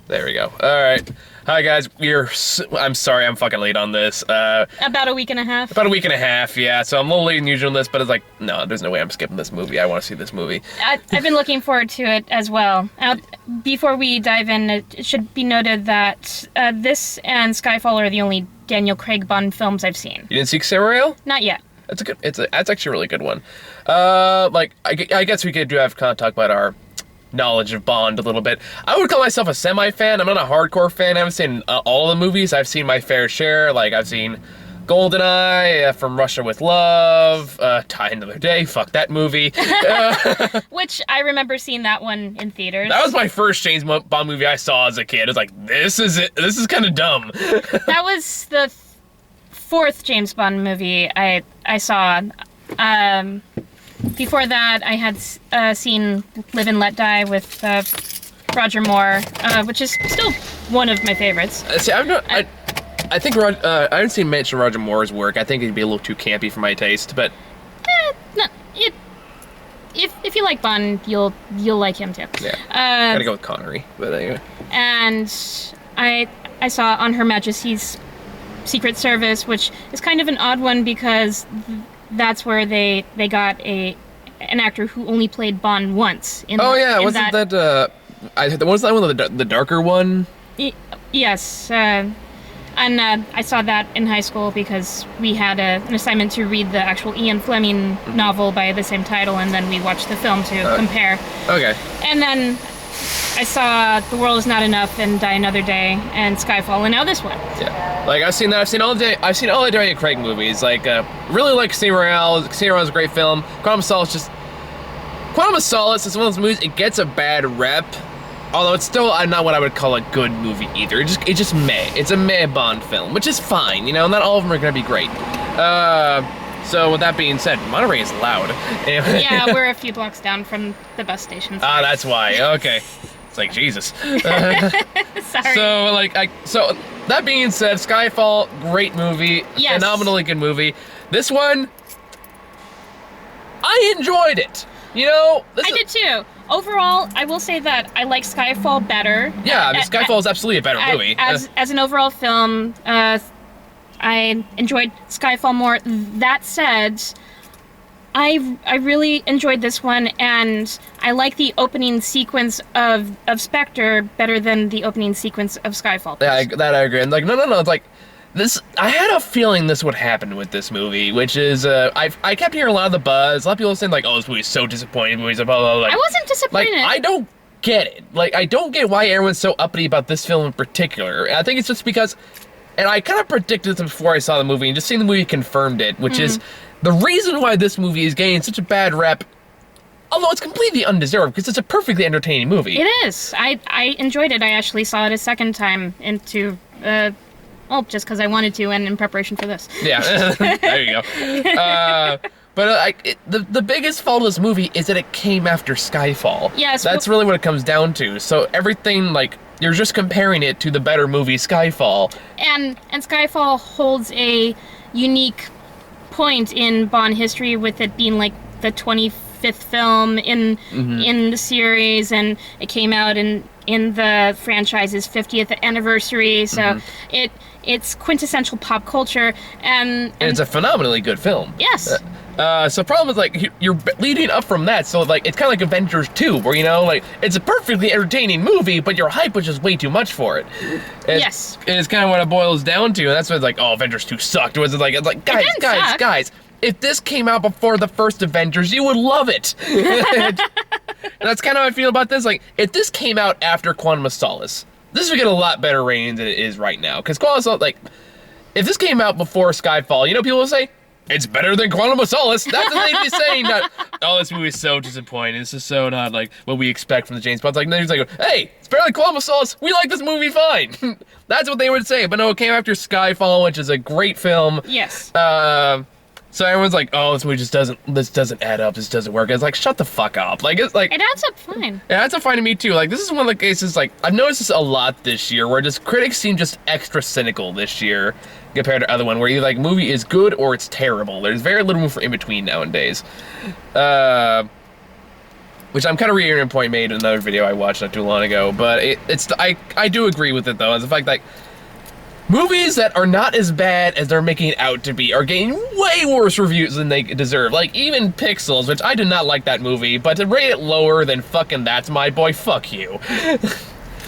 There we go. All right. Hi, guys. I'm sorry I'm fucking late on this. About a week and a half. About a week and a half, yeah. So I'm a little later than usual on this, but it's like, no, there's no way I'm skipping this movie. I want to see this movie. I've been looking forward to it as well. Before we dive in, it should be noted that this and Skyfall are the only Daniel Craig Bond films I've seen. You didn't see Serial? Not yet. That's actually a really good one. I guess we could have kind of talk about our knowledge of Bond a little bit. I would call myself a semi-fan. I'm not a hardcore fan. I haven't seen all the movies. I've seen my fair share. Like, I've seen GoldenEye, From Russia with Love, Die Another Day. Fuck that movie. Which I remember seeing that one in theaters. That was my first James Bond movie I saw as a kid. It was like, this is it. This is kind of dumb. That was the fourth James Bond movie I saw. Before that, I had seen Live and Let Die with Roger Moore, which is still one of my favorites. See, I think I haven't seen much of Roger Moore's work. I think it'd be a little too campy for my taste, but No, if you like Bond, you'll like him too. Yeah, gotta go with Connery. But anyway. And I saw On Her Majesty's Secret Service, which is kind of an odd one because that's where they got an actor who only played Bond once. Wasn't that was that one of the darker one? Yes, and I saw that in high school because we had an assignment to read the actual Ian Fleming novel by the same title, and then we watched the film to compare. Okay. And then I saw The World Is Not Enough and Die Another Day and Skyfall, and now this one. Yeah, like I've seen that. I've seen all the Daniel Craig movies. Like, really like Casino Royale. Casino Royale is a great film. Quantum of Solace is one of those movies. It gets a bad rep, although it's still not what I would call a good movie either. It's just meh. It's a meh Bond film, which is fine. You know, not all of them are gonna be great. So with that being said, Monterey is loud. Yeah, we're a few blocks down from the bus station. Ah, that's why. Okay. It's like, Jesus. Sorry. So that being said, Skyfall, great movie. Yes. Phenomenally good movie. This one, I enjoyed it. You know, I did too. Overall, I will say that I like Skyfall better. Yeah, Skyfall is absolutely a better movie. As an overall film, I enjoyed Skyfall more. That said, I really enjoyed this one, and I like the opening sequence of Spectre better than the opening sequence of Skyfall. Yeah, I agree. And like, no, it's like, this, I had a feeling this would happen with this movie, which is, I kept hearing a lot of the buzz. A lot of people saying, like, oh, this movie's so disappointing. Blah, blah, blah. Like, I wasn't disappointed. Like, I don't get it. Like, I don't get why everyone's so uppity about this film in particular. I think it's just because, and I kind of predicted this before I saw the movie, and just seeing the movie confirmed it, which is the reason why this movie is getting such a bad rep, although it's completely undeserved, because it's a perfectly entertaining movie. It is. I enjoyed it. I actually saw it a second time just because I wanted to, and in preparation for this. Yeah, there you go. The biggest fault of this movie is that it came after Skyfall. Yes. That's really what it comes down to. So everything, like, you're just comparing it to the better movie, Skyfall. And Skyfall holds a unique point in Bond history, with it being like the 25th film in the series, and it came out in the franchise's 50th anniversary. So it's quintessential pop culture, and it's a phenomenally good film. Yes. So problem is, like, you're leading up from that, so, like, it's kind of like Avengers 2, where, you know, like, it's a perfectly entertaining movie, but your hype was just way too much for it. Yes. It's kind of what it boils down to, and that's why it's like, oh, Avengers 2 sucked. It's like, guys, if this came out before the first Avengers, you would love it. And that's kind of how I feel about this. Like, if this came out after Quantum of Solace, this would get a lot better rating than it is right now. Because Quantum of Solace, like, if this came out before Skyfall, you know, people will say, it's better than Quantum of Solace. That's what they'd be saying. Not, oh, this movie is so disappointing. This is so not like what we expect from the James Bond. Like, then he's like, hey, it's better than Quantum of Solace. We like this movie fine. That's what they would say. But no, it came after Skyfall, which is a great film. Yes. So everyone's like, oh, this movie this doesn't add up. This doesn't work. It's like, shut the fuck up. Like, it's like, it adds up fine. It adds up fine to me too. Like, this is one of the cases, like, I've noticed this a lot this year, where just critics seem just extra cynical this year compared to other one, where either, like, movie is good or it's terrible. There's very little room for in between nowadays. which I'm kind of reiterating a point made in another video I watched not too long ago, but I do agree with it though, as the fact like movies that are not as bad as they're making it out to be are getting way worse reviews than they deserve. Like even Pixels, which I did not like that movie, but to rate it lower than fucking That's My Boy, fuck you.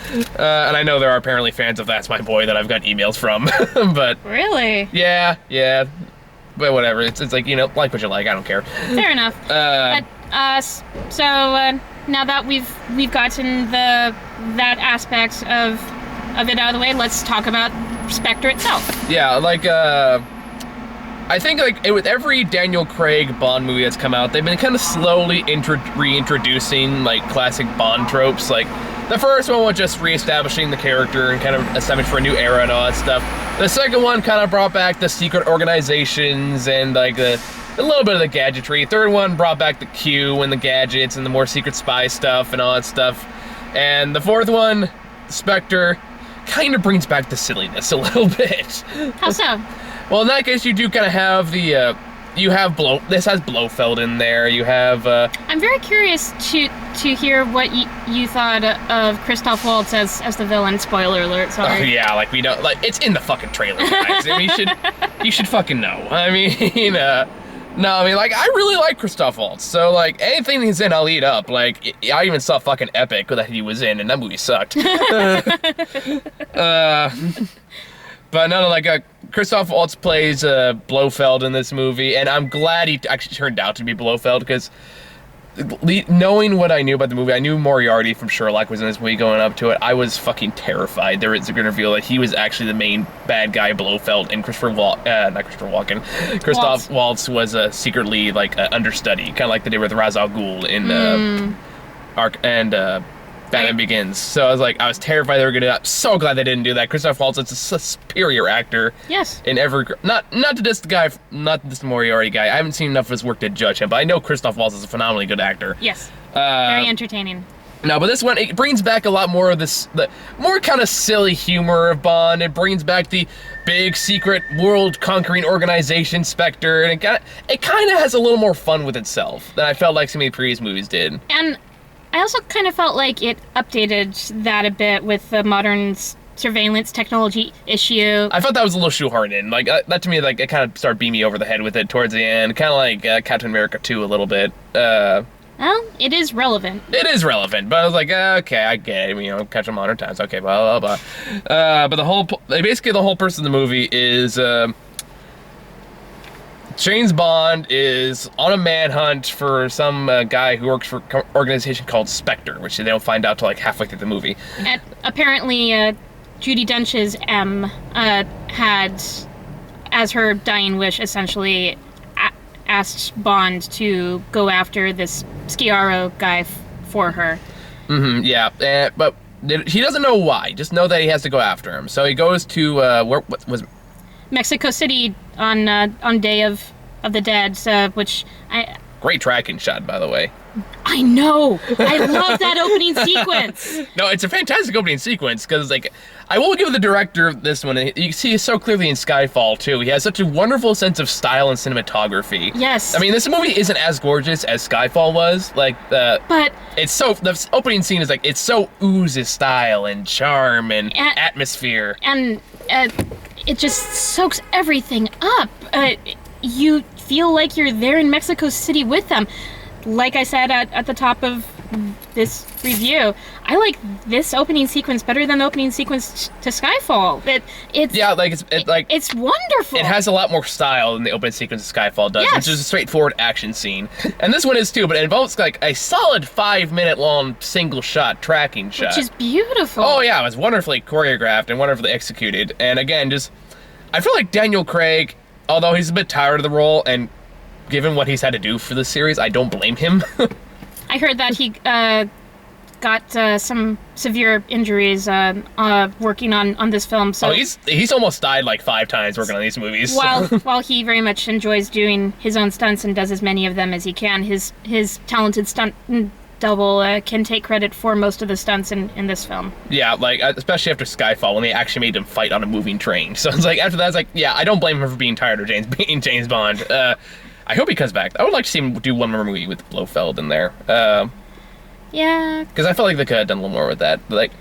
And I know there are apparently fans of That's My Boy that I've got emails from, but really, yeah, but whatever. It's like, you know, like what you like. I don't care. Fair enough. So now that we've gotten that aspect of it out of the way, let's talk about Spectre itself. Yeah, like I think like with every Daniel Craig Bond movie that's come out, they've been kind of slowly reintroducing like classic Bond tropes. Like the first one was just reestablishing the character and kind of establishing for a new era and all that stuff. The second one kind of brought back the secret organizations and like a little bit of the gadgetry. Third one brought back the Q and the gadgets and the more secret spy stuff and all that stuff. And the fourth one, Spectre, kind of brings back the silliness a little bit. How so? Well, in that case, you do kind of have the, this has Blofeld in there, you have, I'm very curious to hear what you thought of Christoph Waltz as the villain. Spoiler alert, sorry. Oh, yeah, like, we don't, like, it's in the fucking trailer, guys. I mean, you should fucking know. I mean, no, I mean, like, I really like Christoph Waltz, so, like, anything he's in, I'll eat up. Like, I even saw fucking Epic that he was in, and that movie sucked. But no, like, Christoph Waltz plays Blofeld in this movie, and I'm glad he actually turned out to be Blofeld, because knowing what I knew about the movie, I knew Moriarty from Sherlock was in this movie going up to it. I was fucking terrified. There was a good reveal that he was actually the main bad guy, Blofeld, and Christoph Waltz was secretly like understudy, kind of like they did with Ra's al Ghul in Batman Begins. So I was terrified they were gonna. I'm so glad they didn't do that. Christoph Waltz is a superior actor. Yes. In every not to this guy, not this Moriarty guy. I haven't seen enough of his work to judge him, but I know Christoph Waltz is a phenomenally good actor. Yes. Very entertaining. No, but this one, it brings back a lot more of the more kind of silly humor of Bond. It brings back the big secret world-conquering organization, Spectre, and it kind of has a little more fun with itself than I felt like some of the previous movies did. And I also kind of felt like it updated that a bit with the modern surveillance technology issue. I thought that was a little shoehorned in. Like, that to me, like, it kind of started beaming me over the head with it towards the end. Kind of like Captain America 2 a little bit. Well, it is relevant. It is relevant, but I was like, okay, I get it. You know, catch 'em modern times. Okay, blah, blah, blah. But basically the whole purpose of the movie is, James Bond is on a manhunt for some guy who works for an organization called Spectre, which they don't find out till like halfway through the movie. And apparently, Judi Dench's M had, as her dying wish, essentially asked Bond to go after this Sciarro guy for her. Mm-hmm, yeah, but he doesn't know why. Just know that he has to go after him. So he goes to what was Mexico City on Day of the Dead, which great tracking shot, by the way. I know. I love that opening sequence. No, it's a fantastic opening sequence because, like, I will give the director of this one. You see it so clearly in Skyfall too. He has such a wonderful sense of style and cinematography. Yes. I mean, this movie isn't as gorgeous as Skyfall was. But it's so the opening scene is like it so oozes style and charm and atmosphere. And it just soaks everything up. You feel like you're there in Mexico City with them. Like I said at the top of this review, I like this opening sequence better than the opening sequence to Skyfall. It's wonderful. It has a lot more style than the opening sequence of Skyfall does, yes, which is a straightforward action scene. And this one is too, but it involves like a solid 5-minute long single shot tracking shot. Which is beautiful. Oh yeah, it was wonderfully choreographed and wonderfully executed. And again, I feel like Daniel Craig, although he's a bit tired of the role, and given what he's had to do for this series, I don't blame him. I heard that he got some severe injuries working on this film. So he's almost died like 5 times working on these movies. While he very much enjoys doing his own stunts and does as many of them as he can, his talented stunt double can take credit for most of the stunts in this film. Yeah, like especially after Skyfall when they actually made him fight on a moving train. So it's like after that, it's like, yeah, I don't blame him for being tired of being James Bond. I hope he comes back. I would like to see him do one more movie with Blofeld in there. Yeah. Because I felt like they could have done a little more with that. But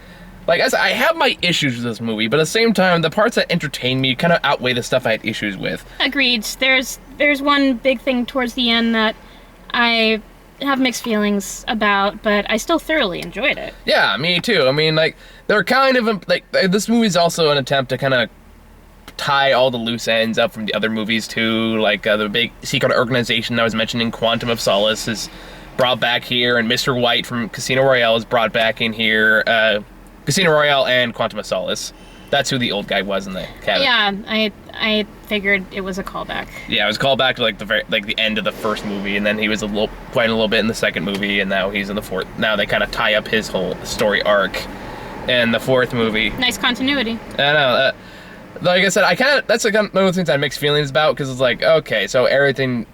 like I said, I have my issues with this movie, but at the same time, the parts that entertain me kind of outweigh the stuff I had issues with. Agreed. There's one big thing towards the end that I have mixed feelings about, but I still thoroughly enjoyed it. Yeah, me too. I mean, like, they're kind of, like, this movie's also an attempt to kind of tie all the loose ends up from the other movies, too. Like, the big secret organization I was mentioning, Quantum of Solace, is brought back here, and Mr. White from Casino Royale is brought back in here. Casino Royale and Quantum of Solace. That's who the old guy was in the cabin. Yeah, I figured it was a callback. Yeah, it was called back to like the end of the first movie, and then he was quite a little bit in the second movie, and now he's in the fourth. Now they kind of tie up his whole story arc in the fourth movie. Nice continuity. I know. Like I said, that's like one of the things I have mixed feelings about, because it's like, okay, so everything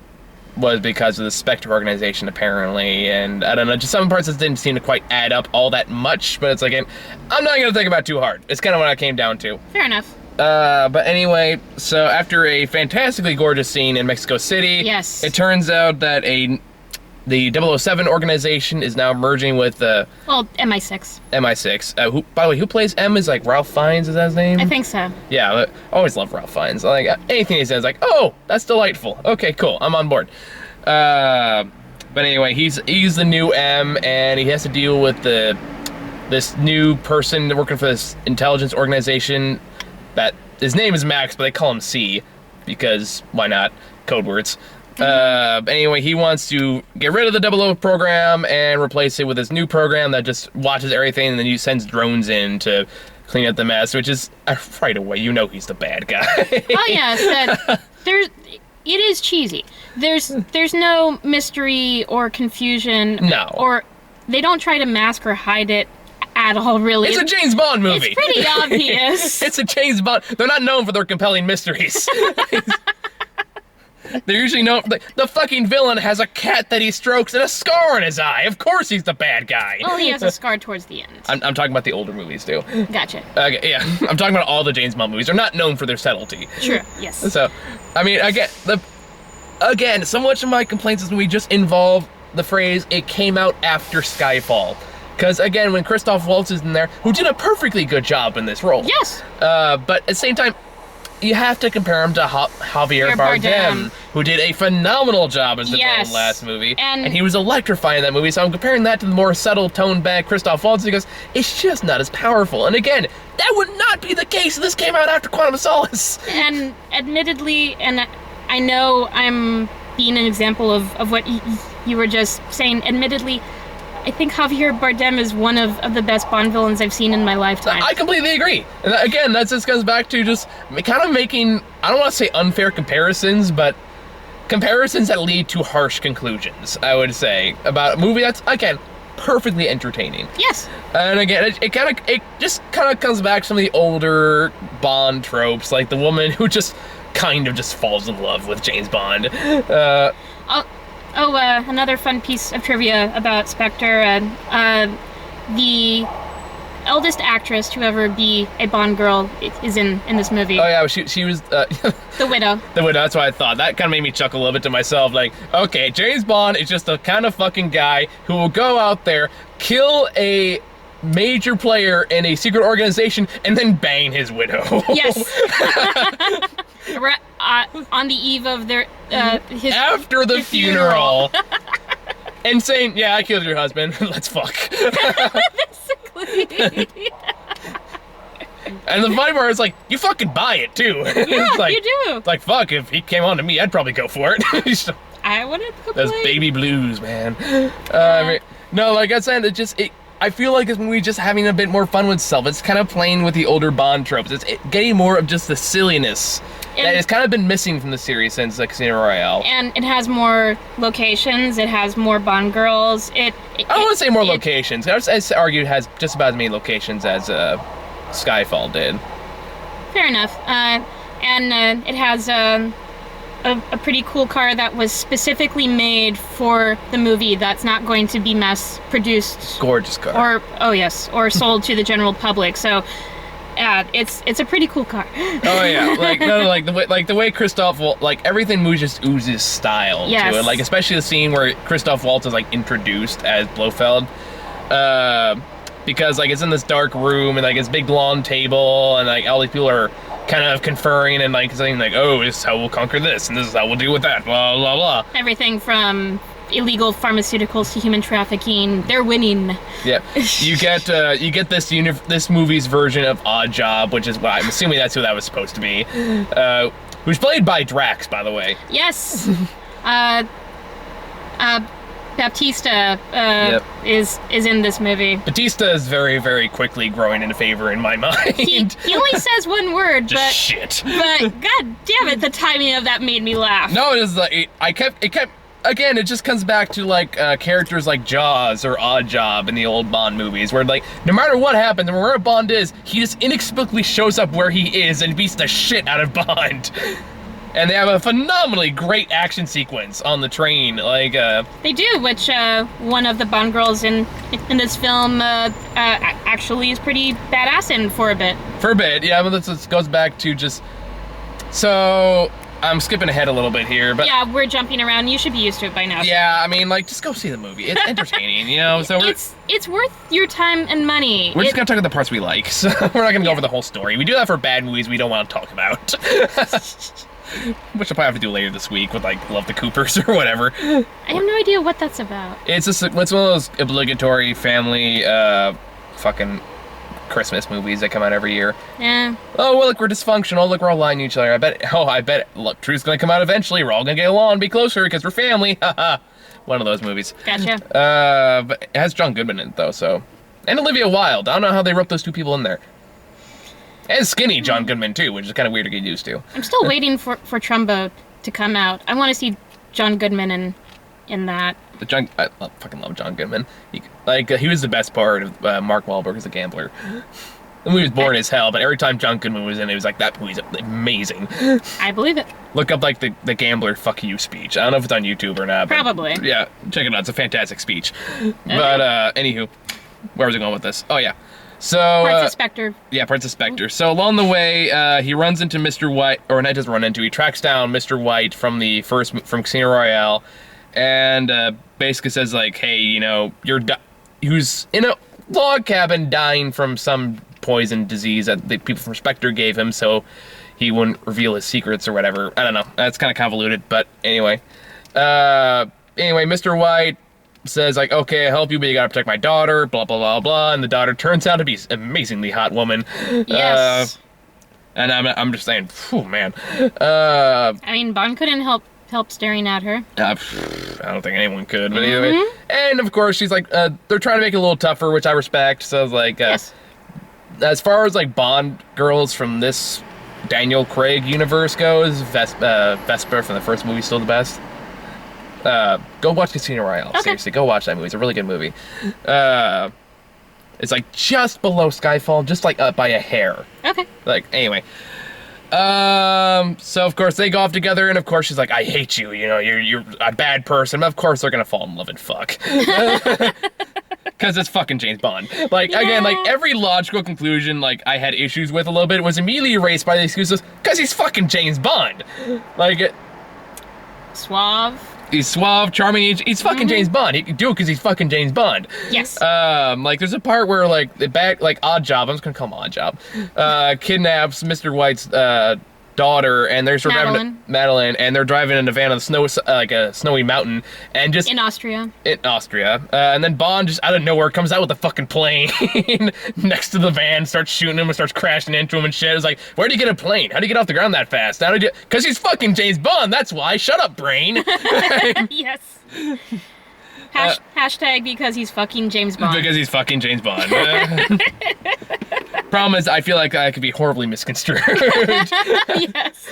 was because of the Spectre organization, apparently, and I don't know, just some parts that didn't seem to quite add up all that much, but it's like, I'm not gonna think about it too hard. It's kind of what I came down to. Fair enough. But anyway, so after a fantastically gorgeous scene in Mexico City, yes, it turns out that the 007 organization is now merging with MI6. MI6. Who, by the way, who plays M is like Ralph Fiennes, is that his name? I think so. Yeah, I always love Ralph Fiennes. Like anything he says, like, oh, that's delightful. Okay, cool, I'm on board. But anyway, he's the new M, and he has to deal with this new person working for this intelligence organization. That his name is Max, but they call him C because why not? Code words. Anyway, he wants to get rid of the 00 program and replace it with this new program that just watches everything, and then he sends drones in to clean up the mess, which is right away, you know he's the bad guy. Oh yes, it is cheesy. There's no mystery or confusion. No. Or they don't try to mask or hide it at all, really. It's a James Bond movie. It's pretty obvious. It's a James Bond. They're not known for their compelling mysteries. They're usually known for the fucking villain has a cat that he strokes and a scar on his eye. Of course he's the bad guy. Well, he has a scar towards the end. I'm talking about the older movies, too. Gotcha. Okay, yeah. I'm talking about all the James Bond movies. They're not known for their subtlety. True, yes. So, I mean, again, so much of my complaints with this movie just involve the phrase, it came out after Skyfall. Because, again, when Christoph Waltz is in there, who did a perfectly good job in this role. Yes. But at the same time, you have to compare him to Javier Bardem, who did a phenomenal job as the villain in the last movie. And he was electrifying in that movie, so I'm comparing that to the more subtle, toned-back Christoph Waltz, because it's just not as powerful. And again, that would not be the case if this came out after Quantum of Solace. And admittedly, and I know I'm being an example of what you were just saying, admittedly, I think Javier Bardem is one of the best Bond villains I've seen in my lifetime. I completely agree. And again, that just goes back to just kind of making, I don't want to say unfair comparisons, but comparisons that lead to harsh conclusions, I would say, about a movie that's, again, perfectly entertaining. Yes. And again, it just kind of comes back to some of the older Bond tropes, like the woman who just kind of just falls in love with James Bond. Another fun piece of trivia about Spectre. The eldest actress to ever be a Bond girl is in this movie. Oh yeah, she was... the widow. The widow, that's what I thought. That kind of made me chuckle a little bit to myself. Like, okay, James Bond is just the kind of fucking guy who will go out there, kill a major player in a secret organization, and then bang his widow. Yes. On the eve of their after the funeral. And saying, yeah, I killed your husband. Let's fuck. Basically. And the funny part is, like, you fucking buy it, too. Yeah, it's like, you do. It's like, fuck, if he came on to me, I'd probably go for it. I wouldn't complain. Those baby blues, man. I mean, no, like I said, I feel like this movie just having a bit more fun with itself. It's kind of playing with the older Bond tropes. It's getting more of just the silliness that has kind of been missing from the series since Casino Royale. And it has more locations. It has more Bond girls. I don't want to say more locations. I would argue it has just about as many locations as Skyfall did. Fair enough. And it has a pretty cool car that was specifically made for the movie that's not going to be mass produced. Gorgeous car. Or sold to the general public. So, yeah, it's a pretty cool car. Oh yeah, the way Christoph Waltz, like everything moves just oozes style to it. Like especially the scene where Christoph Waltz is like introduced as Blofeld. because like it's in this dark room and like it's big long table and like all these people are kind of conferring and like saying like, oh, this is how we'll conquer this and this is how we'll deal with that, blah blah blah. Everything from illegal pharmaceuticals to human trafficking, they're winning. Yeah, you get this movie's version of Odd Job, which is what I'm assuming that's who that was supposed to be, who's played by Drax, by the way. Yes. Baptista is in this movie. Batista is very, very quickly growing into favor in my mind. He only says one word, Just but shit. But god damn it, the timing of that made me laugh. No, it is like it kept. Again, it just comes back to like characters like Jaws or Odd Job in the old Bond movies, where like no matter what happens and wherever Bond is, he just inexplicably shows up where he is and beats the shit out of Bond. And they have a phenomenally great action sequence on the train, like they do, which one of the Bond girls in this film actually is pretty badass in for a bit. For a bit, yeah. But this goes back to just so I'm skipping ahead a little bit here, but yeah, we're jumping around. You should be used to it by now. Yeah, I mean, like just go see the movie. It's entertaining, you know. So it's worth your time and money. We're just gonna talk about the parts we like, so we're not gonna go over the whole story. We do that for bad movies we don't want to talk about. Which I'll probably have to do later this week with like Love the Coopers or whatever. I have no idea what that's about. It's one of those obligatory family fucking Christmas movies that come out every year. Yeah. Oh, well, look, we're dysfunctional. Look, we're all lying to each other. I bet, look, truth's gonna come out eventually. We're all gonna get along and be closer because we're family. Haha. One of those movies. Gotcha. But it has John Goodman in it, though, so. And Olivia Wilde. I don't know how they roped those two people in there. And skinny John Goodman, too, which is kind of weird to get used to. I'm still waiting for Trumbo to come out. I want to see John Goodman in that. I fucking love John Goodman. He was the best part of Mark Wahlberg as a gambler. The movie was boring as hell, but every time John Goodman was in it was like, that movie's amazing. I believe it. Look up like the gambler fuck you speech. I don't know if it's on YouTube or not. Probably. Yeah, check it out. It's a fantastic speech. Okay. But anywho, where was I going with this? Oh yeah. So Parts of Spectre. Yeah, Parts of Spectre. So along the way, he runs into Mr. White, or not doesn't run into. He tracks down Mr. White from Casino Royale, and basically says like, hey, you know, who's in a log cabin dying from some poison disease that the people from Spectre gave him, so he wouldn't reveal his secrets or whatever. I don't know. That's kind of convoluted, but anyway. Mr. White says like, okay, I'll help you, but you gotta protect my daughter, blah, blah, blah, blah, and the daughter turns out to be an amazingly hot woman. Yes. And I'm just saying, phew, man. I mean, Bond couldn't help staring at her. I don't think anyone could, but anyway. And of course, she's like, they're trying to make it a little tougher, which I respect, so I was like, yes. As far as like Bond girls from this Daniel Craig universe goes, Vesper from the first movie is still the best. Go watch Casino Royale. Okay. Seriously, go watch that movie. It's a really good movie. It's like just below Skyfall, just like up by a hair. Okay. Like, anyway. So of course they go off together, and of course she's like, I hate you, you know, you're a bad person. But of course they're gonna fall in love and fuck. Because it's fucking James Bond. Like, yeah. Again, like every logical conclusion like I had issues with a little bit was immediately erased by the excuses, because he's fucking James Bond. Like, suave. He's suave, charming. He's fucking James Bond. He can do it because he's fucking James Bond. Yes. Like there's a part where like Odd Job. I'm just gonna call him Odd Job. Kidnaps Mr. White's daughter, and they're sort of driving Madeline, and they're driving in a van on the snow, like a snowy mountain, and just in Austria. And then Bond just out of nowhere comes out with a fucking plane next to the van, starts shooting him and starts crashing into him and shit. It's like, where'd he get a plane? How'd he get off the ground that fast? Because he's fucking James Bond. That's why. Shut up, brain. Yes. Hashtag because he's fucking James Bond. Because he's fucking James Bond. Problem is, I feel like I could be horribly misconstrued. Yes.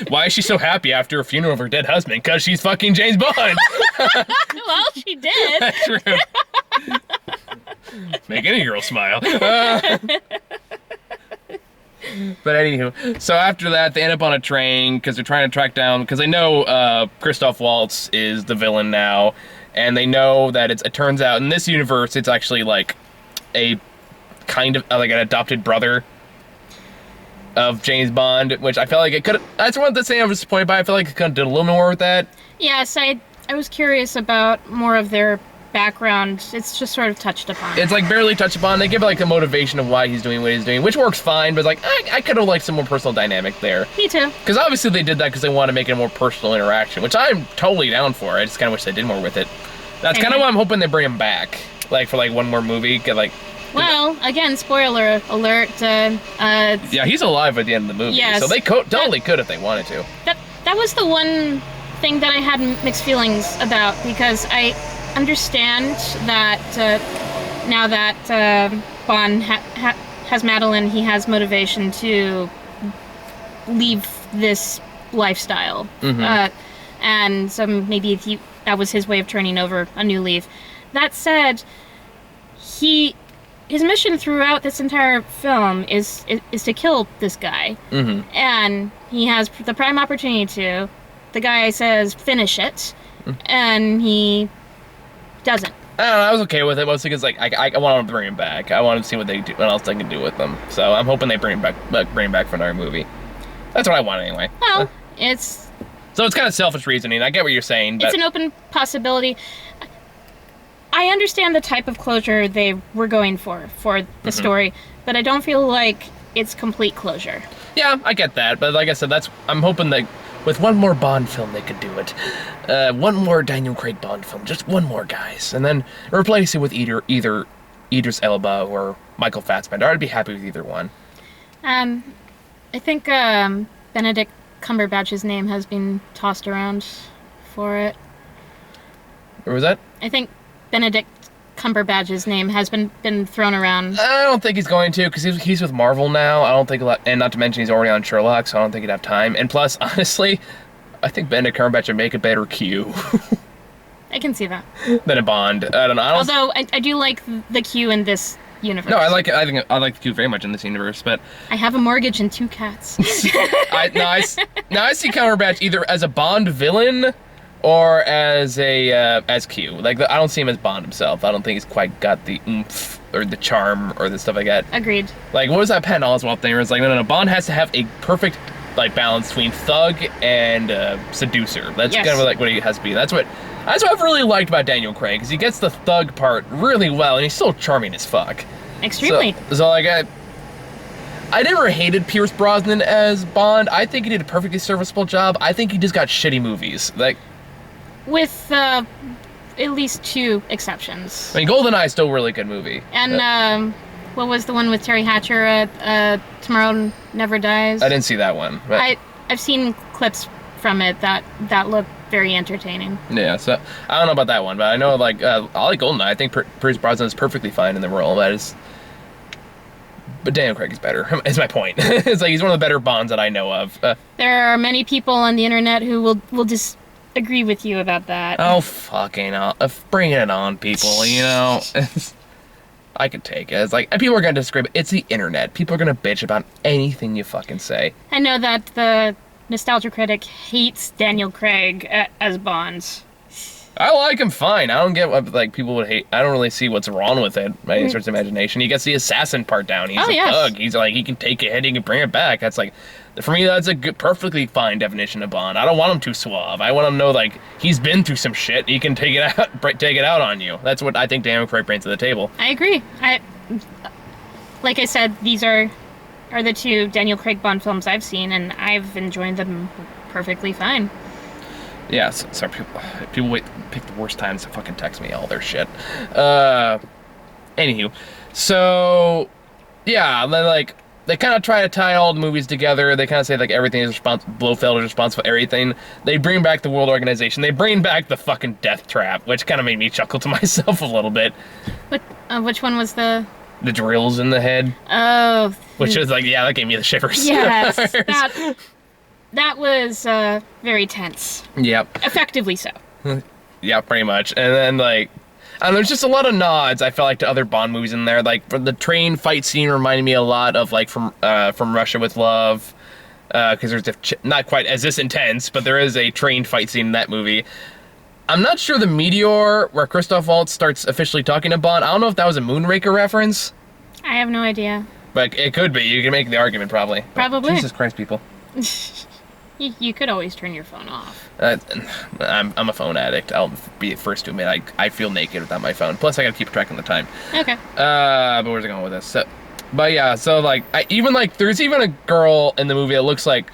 Why is she so happy after a funeral of her dead husband? Because she's fucking James Bond. Well, she did. That's true. Make any girl smile. But anywho, so after that, they end up on a train because they're trying to track down, because they know Christoph Waltz is the villain now, and they know that it turns out in this universe, it's actually like a kind of like an adopted brother of James Bond, which I felt like it could. That's one of the things I was disappointed by. I felt like it could have done a little more with that. Yes, I was curious about more of their background. It's just sort of touched upon. It's like barely touched upon. They give like the motivation of why he's doing what he's doing, which works fine, but like I could have liked some more personal dynamic there. Me too. Because obviously they did that because they want to make it a more personal interaction, which I'm totally down for. I just kind of wish they did more with it. That's kind of why I'm hoping they bring him back, like for like one more movie. Get like. Well, again, spoiler alert. Yeah, he's alive at the end of the movie, yes, so they totally could if they wanted to. That was the one thing that I had mixed feelings about, because I understand that now that Bond has Madeline, he has motivation to leave this lifestyle. Mm-hmm. And so maybe that was his way of turning over a new leaf. That said, his mission throughout this entire film is to kill this guy. Mm-hmm. And he has the prime opportunity to. The guy says, finish it, and he doesn't. I don't know, I was okay with it, mostly because like I want to bring him back. I want to see what else they can do with them. So I'm hoping they bring him back for another movie. That's what I want anyway. Well, So it's kind of selfish reasoning. I get what you're saying, but it's an open possibility. I understand the type of closure they were going for the story, but I don't feel like it's complete closure. Yeah, I get that, but like I said, I'm hoping that with one more Bond film they could do it. One more Daniel Craig Bond film, just one more, guys, and then replace it with either Idris Elba or Michael Fassbender. I'd be happy with either one. I think Benedict Cumberbatch's name has been tossed around for it. Where was that? I think Benedict Cumberbatch's name has been thrown around. I don't think he's going to, because he's with Marvel now. I don't think, and not to mention he's already on Sherlock, so I don't think he'd have time. And plus, honestly, I think Benedict Cumberbatch would make a better Q. I can see that. Than a Bond. I don't know. Although I do like the Q in this universe. No, I like the Q very much in this universe, but I have a mortgage and 2 cats. I see Cumberbatch either as a Bond villain or as Q. Like, I don't see him as Bond himself. I don't think he's quite got the oomph or the charm or the stuff like that. Agreed. Like, what was that Patton Oswalt thing? Where it's like, no, Bond has to have a perfect like balance between thug and seducer. That's kind of like what he has to be. That's what I've really liked about Daniel Craig, because he gets the thug part really well, and he's still charming as fuck. Extremely. So like, I never hated Pierce Brosnan as Bond. I think he did a perfectly serviceable job. I think he just got shitty movies. Like, with at least 2 exceptions. I mean, GoldenEye's still a really good movie. And what was the one with Terry Hatcher? Tomorrow Never Dies. I didn't see that one. But I've seen clips from it that look very entertaining. Yeah, so I don't know about that one, but I know like I like GoldenEye. I think Pierce Brosnan is perfectly fine in the role. But Daniel Craig is better. Is my point. It's like he's one of the better Bonds that I know of. There are many people on the internet who will disagree with you about that. Oh, fucking bring it on, people. You know, I can take it. It's like, people are gonna disagree, but it's the internet. People are gonna bitch about anything you fucking say. I know that the Nostalgia Critic hates Daniel Craig as Bond. I like him fine. I don't get what like people would hate. I don't really see what's wrong with it by any sorts of imagination. He gets the assassin part down. He's a thug. He's like, he can take a hit, he can bring it back. That's like, for me, that's a good, perfectly fine definition of Bond. I don't want him too suave. I want him to know like he's been through some shit. He can take it out on you. That's what I think Daniel Craig brings to the table. I agree. Like I said, these are the 2 Daniel Craig Bond films I've seen, and I've enjoyed them perfectly fine. Yeah, so people pick the worst times to fucking text me all their shit. Anywho, so yeah, then like they kind of try to tie all the movies together. They kind of say like everything is Blofeld is responsible for everything. They bring back the World Organization. They bring back the fucking Death Trap, which kind of made me chuckle to myself a little bit. Which one was the drills in the head? Oh, which is like, yeah, that gave me the shivers. Yes, that was very tense. Yep. Effectively so. Yeah, pretty much. And then like, and there's just a lot of nods, I felt like, to other Bond movies in there. Like, for the train fight scene reminded me a lot of like from Russia with Love, because there's not quite as this intense, but there is a train fight scene in that movie. I'm not sure the meteor where Christoph Waltz starts officially talking to Bond. I don't know if that was a Moonraker reference. I have no idea. But it could be. You can make the argument probably. Probably. Jesus Christ, people. You could always turn your phone off. I'm a phone addict. I'll be the first to admit I feel naked without my phone. Plus, I gotta keep track of the time. Okay. But where's it going with this? So, but yeah, so like, there's even a girl in the movie that looks like,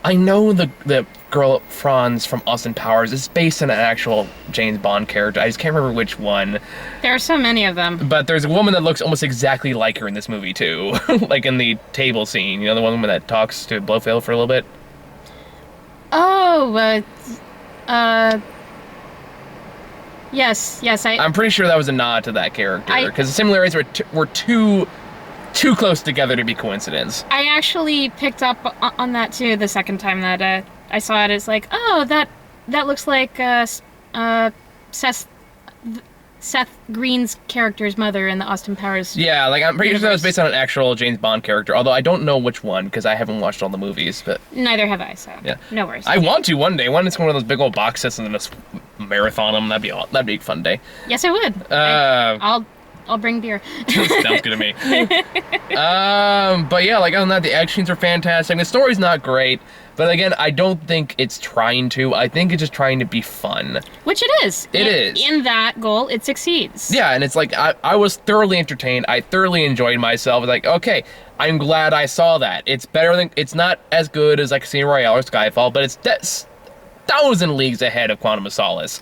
I know the girl Franz from Austin Powers is based on an actual James Bond character. I just can't remember which one. There are so many of them. But there's a woman that looks almost exactly like her in this movie too. Like in the table scene, you know, the one woman that talks to Blofeld for a little bit. Oh, yes, I'm pretty sure that was a nod to that character, because the similarities were too close together to be coincidence. I actually picked up on that too the second time that I saw it. It's like, oh, that looks like Seth Green's character's mother in the Austin Powers. Yeah, like I'm pretty universe. sure that was based on an actual James Bond character, although I don't know which one because I haven't watched all the movies. But neither have I, so yeah, no worries. I want to one day. When it's one of those big old box sets and then just marathon them, that'd be a fun day. Yes, I would. I'll bring beer. Sounds good to me. But yeah, like other than that, the actions are fantastic. The story's not great, but again, I don't think it's trying to. I think it's just trying to be fun. Which it is. It is. In that goal, it succeeds. Yeah, and it's like, I was thoroughly entertained. I thoroughly enjoyed myself. Like, okay, I'm glad I saw that. It's not as good as like Casino Royale or Skyfall, but it's 1,000 leagues ahead of Quantum of Solace.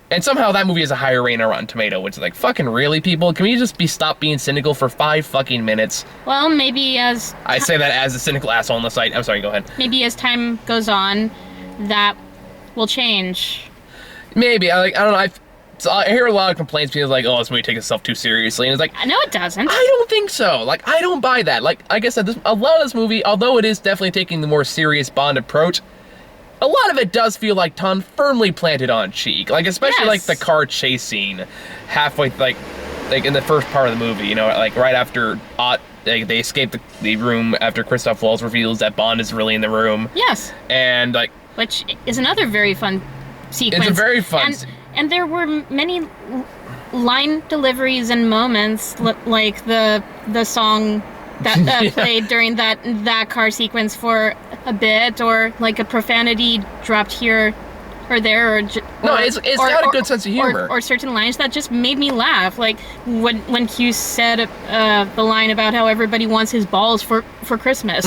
And somehow that movie has a higher rating on Rotten Tomato, which is like, fucking really, people? Can we just stop being cynical for 5 fucking minutes? Well, maybe as... I say that as a cynical asshole on the site. I'm sorry, go ahead. Maybe as time goes on, that will change. Maybe. I don't know. I hear a lot of complaints. People are like, oh, this movie takes itself too seriously. And it's like... No, it doesn't. I don't think so. Like, I don't buy that. Like I said, a lot of this movie, although it is definitely taking the more serious Bond approach, a lot of it does feel like Ton firmly planted on cheek. Like, especially like the car chase scene halfway, like in the first part of the movie, you know, like right after they escape the room after Christoph Waltz reveals that Bond is really in the room. Yes. And like... Which is another very fun sequence. It's a very fun... And there were many line deliveries and moments, like the song that played during that car sequence for a bit, or like a profanity dropped here or there, or it's got a good sense of humor, or certain lines that just made me laugh, like when Q said the line about how everybody wants his balls for Christmas.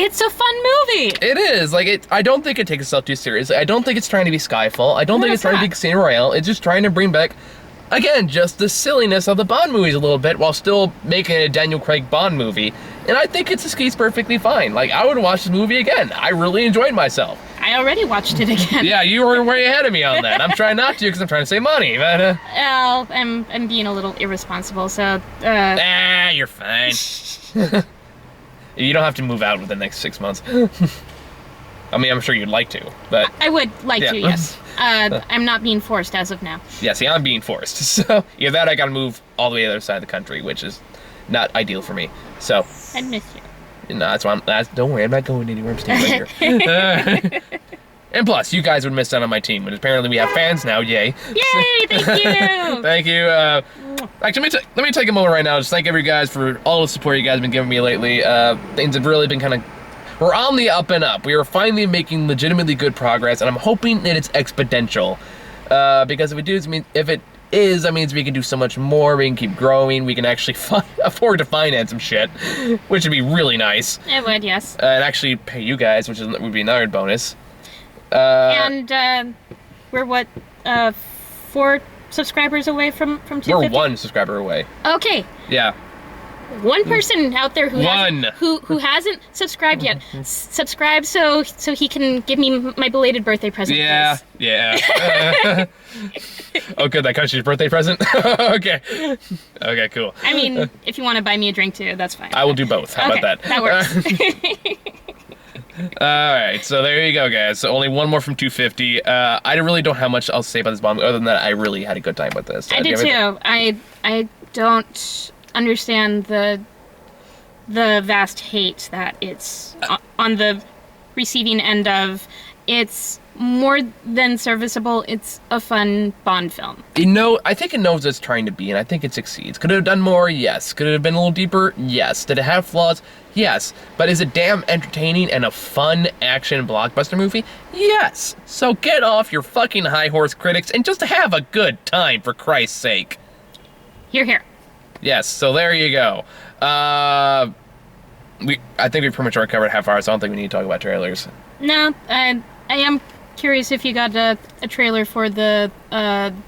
It's a fun movie. It is. Like, I don't think it takes itself too seriously. I don't think it's trying to be Skyfall. I don't think it's trying to be Casino Royale. It's just trying to bring back, again, just the silliness of the Bond movies a little bit while still making a Daniel Craig Bond movie. And I think it's perfectly fine. Like, I would watch this movie again. I really enjoyed myself. I already watched it again. Yeah, you were way ahead of me on that. I'm trying not to because I'm trying to save money. But, well, I'm being a little irresponsible, so... you're fine. You don't have to move out within the next 6 months. I mean, I'm sure you'd like to, but... I would like to, yes. I'm not being forced as of now. Yeah, see, I'm being forced. So, either that or I gotta move all the way to the other side of the country, which is not ideal for me. So... I'd miss you. No, that's why don't worry, I'm not going anywhere. I'm staying right here. And plus, you guys would miss out on my team, but apparently we have fans now, yay. Yay, thank you! Thank you. Actually, let me take a moment right now. Just thank every guys for all the support you guys have been giving me lately. Things have really been kind of... We're on the up and up. We are finally making legitimately good progress, and I'm hoping that it's exponential. Because if it is, that means we can do so much more. We can keep growing. We can actually afford to finance some shit, which would be really nice. It would, yes. And actually pay you guys, which would be another bonus. And we're what, 4 subscribers away from 250? We're 1 subscriber away. Okay. Yeah. One person out there who hasn't subscribed yet, subscribe so he can give me my belated birthday present. Yeah, please. Yeah. Oh, good. That counts as your birthday present. Okay. Okay, cool. I mean, if you want to buy me a drink too, that's fine. I will do both. How about that? That works. Alright, so there you go, guys. So only one more from 250. I really don't have much else to say about this bomb, other than that I really had a good time with this. I did too. I don't understand the vast hate that it's on the receiving end of. It's more than serviceable. It's a fun Bond film. I think it knows what it's trying to be, and I think it succeeds. Could it have done more? Yes. Could it have been a little deeper? Yes. Did it have flaws? Yes. But is it damn entertaining and a fun action blockbuster movie? Yes. So get off your fucking high horse, critics, and just have a good time, for Christ's sake. Hear, hear. Yes, so there you go. I think we pretty much already covered half hour, so I don't think we need to talk about trailers. No, I am curious if you got a trailer for the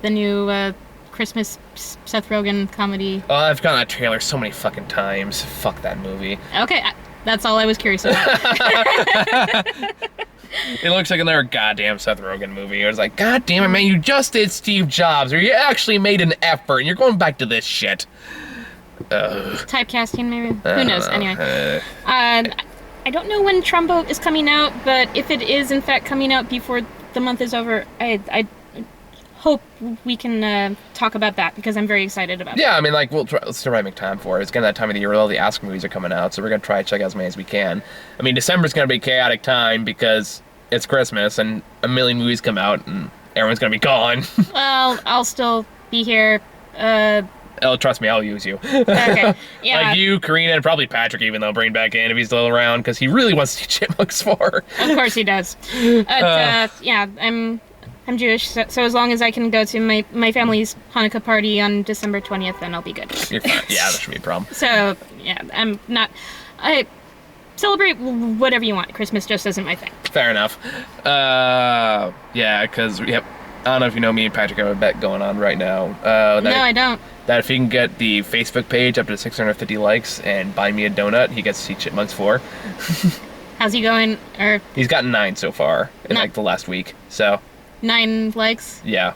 new Christmas Seth Rogen comedy. Oh, I've gotten that trailer so many fucking times. Fuck that movie. Okay, that's all I was curious about. It looks like another goddamn Seth Rogen movie. It was like, God damn it, man, you just did Steve Jobs, or you actually made an effort, and you're going back to this shit. Typecasting, maybe? Who knows? Anyway. I don't know when Trumbo is coming out, but if it is, in fact, coming out before the month is over, I hope we can talk about that, because I'm very excited about it. Yeah, I mean, like, let's try to make time for it. It's kind of that time of the year where all the Oscar movies are coming out, so we're going to try to check out as many as we can. I mean, December's going to be a chaotic time because it's Christmas, and a million movies come out, and everyone's going to be gone. Well, I'll still be here. Oh, trust me, I'll use you. Okay, yeah. Like you, Karina, and probably Patrick, even though bring back in if he's still around, because he really wants to see Chipmunks 4. Of course he does. Yeah, I'm Jewish, so as long as I can go to my family's Hanukkah party on December 20th, then I'll be good. You're fine. Yeah, that should be a problem. So, yeah, I celebrate whatever you want. Christmas just isn't my thing. Fair enough. Yeah, because, yep, I don't know if you know, me and Patrick have a bet going on right now. No, I don't. That if he can get the Facebook page up to 650 likes and buy me a donut, he gets to see Chipmunks 4. How's he going? He's gotten 9 so far in, like, the last week, so... 9 likes? Yeah.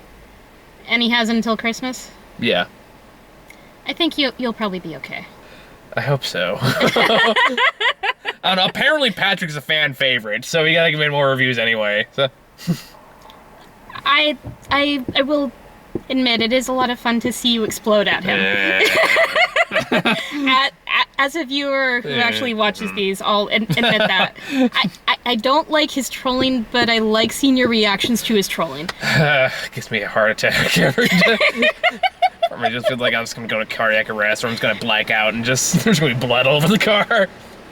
And he has until Christmas? Yeah. I think you'll probably be okay. I hope so. I don't know, apparently Patrick's a fan favorite, so we gotta give him more reviews anyway. So. I will admit, it is a lot of fun to see you explode at him. As a viewer who actually watches these, I'll admit that. I don't like his trolling, but I like seeing your reactions to his trolling. Gives me a heart attack every day. Or I just feel like I'm just gonna go to cardiac arrest, or I'm just gonna black out and just there's gonna be blood all over the car.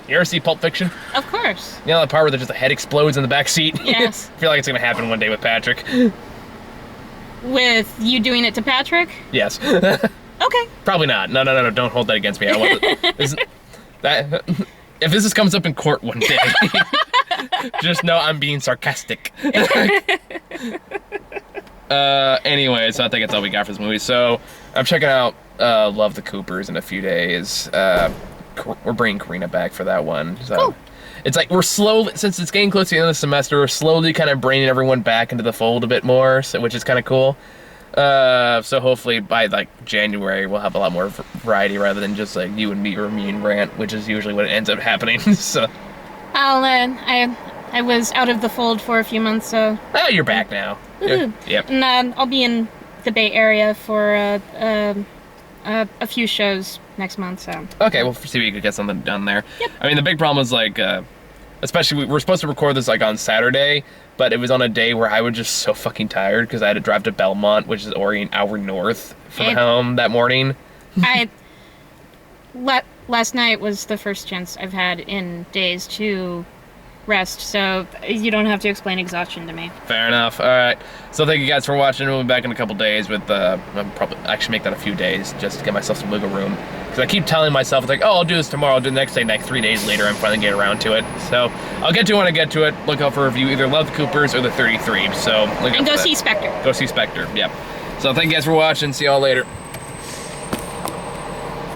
You ever see Pulp Fiction? Of course. You know that part where just the head explodes in the back seat? Yes. I feel like it's gonna happen one day with Patrick. With you doing it to Patrick? Yes. Okay. Probably not. No, don't hold that against me. I want if this comes up in court one day, just know I'm being sarcastic. Anyways, I think that's all we got for this movie. So I'm checking out Love the Coopers in a few days. We're bringing Karina back for that one. So cool. It's like we're slowly, since it's getting close to the end of the semester, we're slowly kind of bringing everyone back into the fold a bit more, so, which is kind of cool. So hopefully by like January we'll have a lot more variety rather than just like you and me or me and rant, which is usually what ends up happening. So I was out of the fold for a few months, so you're back now. Yep. And I'll be in the Bay Area for a few shows next month. So okay, we'll see if we can get something done there. Yep. I mean, the big problem is like, especially we're supposed to record this like on Saturday, but it was on a day where I was just so fucking tired because I had to drive to Belmont, which is already an hour north from home that morning. Last night was the first chance I've had in days to rest, so you don't have to explain exhaustion to me. Fair enough. All right. So thank you guys for watching. We'll be back in a couple days with, I'll probably actually make that a few days just to get myself some wiggle room. Because I keep telling myself, it's like, oh, I'll do this tomorrow, I'll do the next day, like 3 days later, I'm finally getting around to it. So I'll get to it when I get to it. Look out for a review, either Love the Coopers or the 33. So look out for that. Go see Spectre. Go see Spectre, yep. So thank you guys for watching. See y'all later.